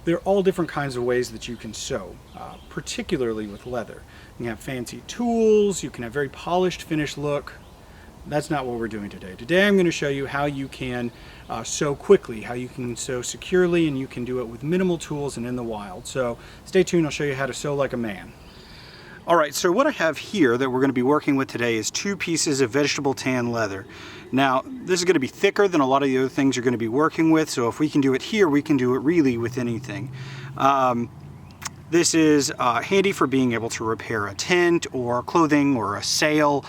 There are all different kinds of ways that you can sew, particularly with leather. You can have fancy tools, you can have very polished, finished look. That's not what we're doing today. Today I'm going to show you how you can sew quickly, how you can sew securely, and you can do it with minimal tools and in the wild. So stay tuned, I'll show you how to sew like a man. Alright, so what I have here that we're going to be working with today is 2 pieces of vegetable tan leather. Now, this is going to be thicker than a lot of the other things you're going to be working with, so if we can do it here, we can do it really with anything. This is handy for being able to repair a tent or clothing or a sail.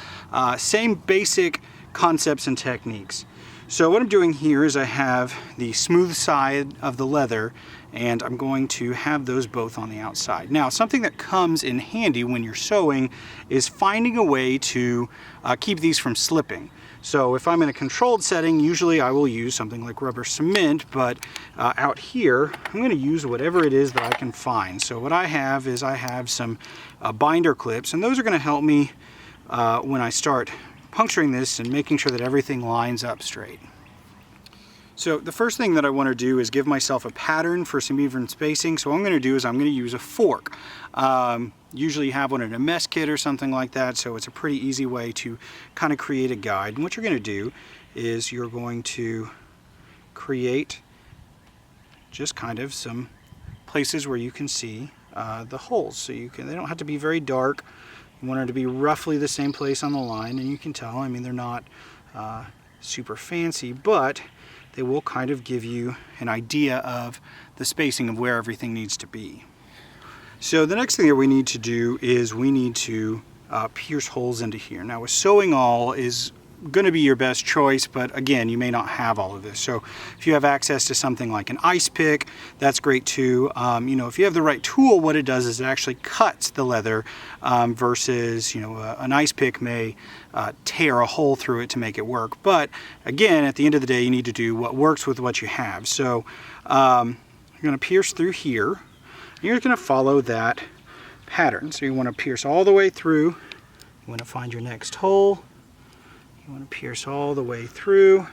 Same basic concepts and techniques. So what I'm doing here is I have the smooth side of the leather, and I'm going to have those both on the outside. Now, something that comes in handy when you're sewing is finding a way to keep these from slipping. So if I'm in a controlled setting, usually I will use something like rubber cement, but out here, I'm going to use whatever it is that I can find. So what I have is I have some binder clips, and those are going to help me when I start puncturing this and making sure that everything lines up straight. So the first thing that I want to do is give myself a pattern for some even spacing. So what I'm going to do is I'm going to use a fork. Usually you have one in a mess kit or something like that, so it's a pretty easy way to kind of create a guide. And what you're going to do is you're going to create just kind of some places where you can see the holes. So they don't have to be very dark. You want them to be roughly the same place on the line, and you can tell, I mean, they're not super fancy, but they will kind of give you an idea of the spacing of where everything needs to be. So the next thing that we need to do is we need to pierce holes into here. Now, with sewing all is going to be your best choice, but again, you may not have all of this. So if you have access to something like an ice pick, that's great too. You know, if you have the right tool, what it does is it actually cuts the leather versus, you know, an ice pick may tear a hole through it to make it work. But again, at the end of the day, you need to do what works with what you have. So you're going to pierce through here. You're going to follow that pattern. So you want to pierce all the way through. You want to find your next hole. You want to pierce all the way through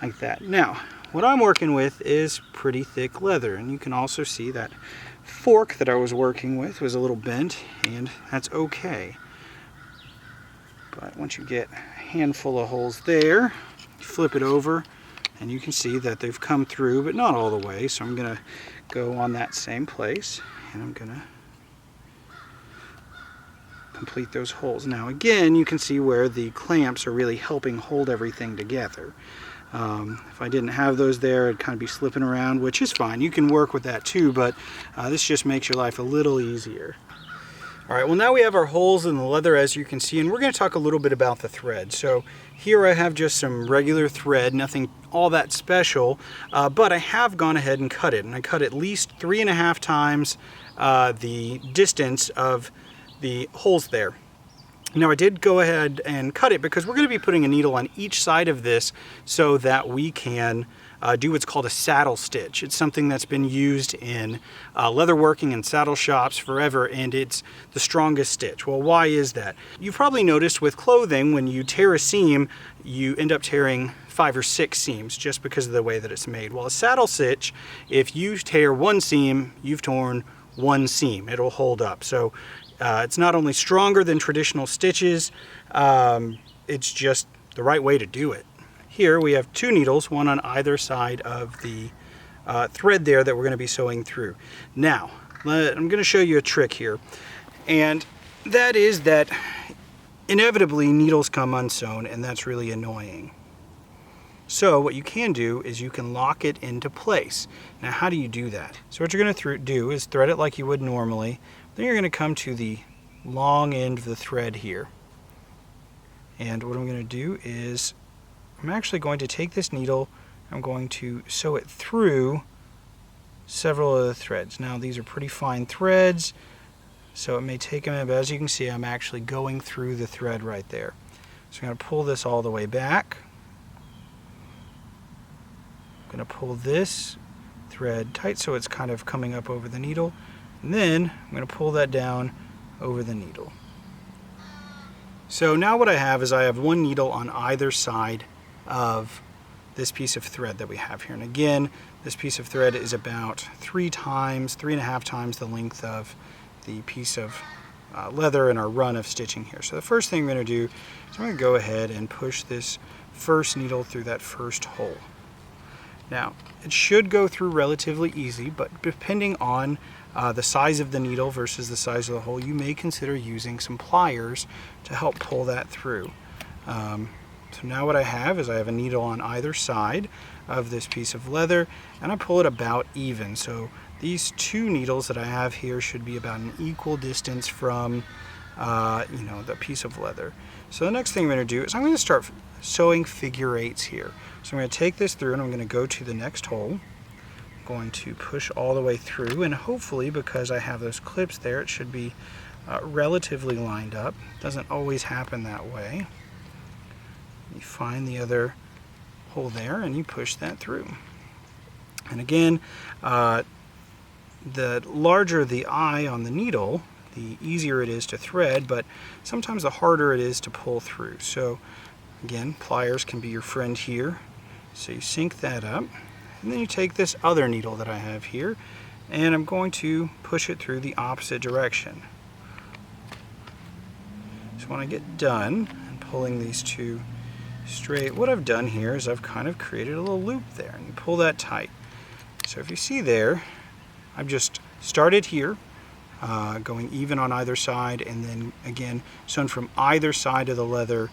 like that. Now, what I'm working with is pretty thick leather, and you can also see that fork that I was working with was a little bent, and that's okay. But once you get a handful of holes there, you flip it over, and you can see that they've come through, but not all the way. So I'm going to go on that same place, and I'm going to complete those holes. Now again, you can see where the clamps are really helping hold everything together. If I didn't have those there, I'd kind of be slipping around, which is fine. You can work with that too, but this just makes your life a little easier. Alright, well now we have our holes in the leather, as you can see, and we're going to talk a little bit about the thread. So here I have just some regular thread, nothing all that special, but I have gone ahead and cut it, and I cut at least 3.5 times the distance of the holes there. Now I did go ahead and cut it because we're going to be putting a needle on each side of this so that we can do what's called a saddle stitch. It's something that's been used in leatherworking and saddle shops forever, and it's the strongest stitch. Well, why is that? You've probably noticed with clothing, when you tear a seam, you end up tearing 5 or 6 seams just because of the way that it's made. Well, a saddle stitch, if you tear one seam, you've torn one seam. It'll hold up. So it's not only stronger than traditional stitches, it's just the right way to do it. Here we have 2 needles, one on either side of the thread there that we're going to be sewing through. Now, I'm going to show you a trick here, and that is that inevitably needles come unsewn, and that's really annoying. So what you can do is you can lock it into place. Now, how do you do that? So what you're going to do is thread it like you would normally. Then you're going to come to the long end of the thread here. And what I'm going to do is I'm actually going to take this needle, I'm going to sew it through several of the threads. Now these are pretty fine threads, so it may take a minute, but as you can see, I'm actually going through the thread right there. So I'm going to pull this all the way back. I'm going to pull this thread tight so it's kind of coming up over the needle. And then I'm going to pull that down over the needle. So now what I have is I have one needle on either side of this piece of thread that we have here. And again, this piece of thread is about 3.5 times the length of the piece of leather in our run of stitching here. So the first thing I'm going to do is I'm going to go ahead and push this first needle through that first hole. Now, it should go through relatively easy, but depending on the size of the needle versus the size of the hole, you may consider using some pliers to help pull that through. So now what I have is I have a needle on either side of this piece of leather, and I pull it about even. So these two needles that I have here should be about an equal distance from the piece of leather. So the next thing I'm going to do is I'm going to start sewing figure eights here. So I'm going to take this through and I'm going to go to the next hole. I'm going to push all the way through, and hopefully, because I have those clips there, it should be relatively lined up. Doesn't always happen that way. You find the other hole there and you push that through. And again, the larger the eye on the needle, the easier it is to thread, but sometimes the harder it is to pull through. So again, pliers can be your friend here. So you sink that up, and then you take this other needle that I have here, and I'm going to push it through the opposite direction. So when I get done and pulling these two straight, what I've done here is I've kind of created a little loop there, and you pull that tight. So if you see there, I've just started here, going even on either side, and then again sewn from either side of the leather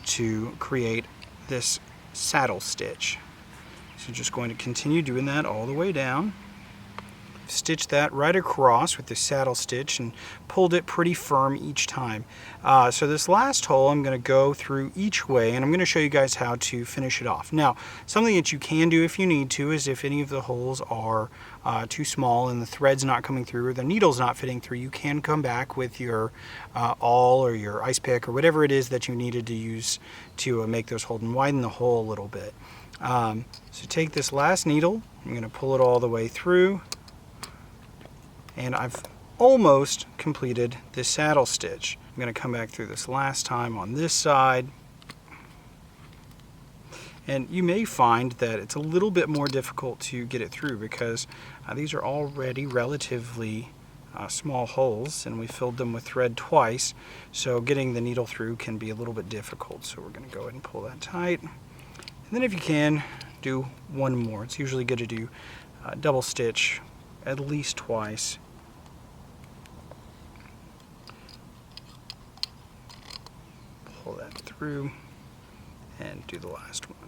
to create this saddle stitch. So just going to continue doing that all the way down. Stitch that right across with the saddle stitch and pulled it pretty firm each time. So this last hole I'm going to go through each way, and I'm going to show you guys how to finish it off. Now, something that you can do if you need to is if any of the holes are too small and the thread's not coming through or the needle's not fitting through, you can come back with your awl or your ice pick or whatever it is that you needed to use to make those holes and widen the hole a little bit. So take this last needle, I'm going to pull it all the way through, and I've almost completed this saddle stitch. I'm going to come back through this last time on this side, and you may find that it's a little bit more difficult to get it through because these are already relatively small holes, and we filled them with thread twice, so getting the needle through can be a little bit difficult. So we're going to go ahead and pull that tight, and then if you can, do one more. It's usually good to do double stitch at least twice. Pull that through and do the last one.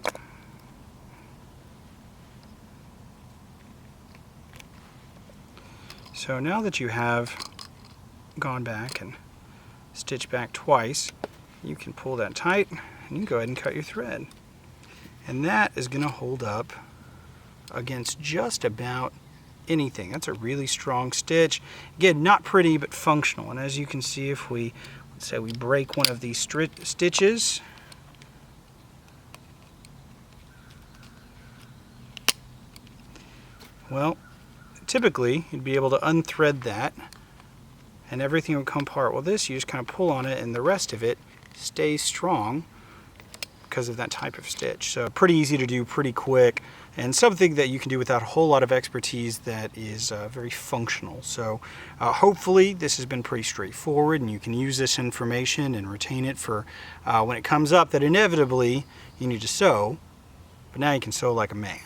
So now that you have gone back and stitched back twice, you can pull that tight and you can go ahead and cut your thread. And that is going to hold up against just about anything. That's a really strong stitch. Again, not pretty, but functional. And as you can see, if we, let's say we break one of these stitches, well, typically you'd be able to unthread that and everything would come apart. Well, this, you just kind of pull on it and the rest of it stays strong because of that type of stitch. So pretty easy to do, pretty quick, and something that you can do without a whole lot of expertise that is very functional. So hopefully this has been pretty straightforward and you can use this information and retain it for when it comes up that inevitably you need to sew, but now you can sew like a man.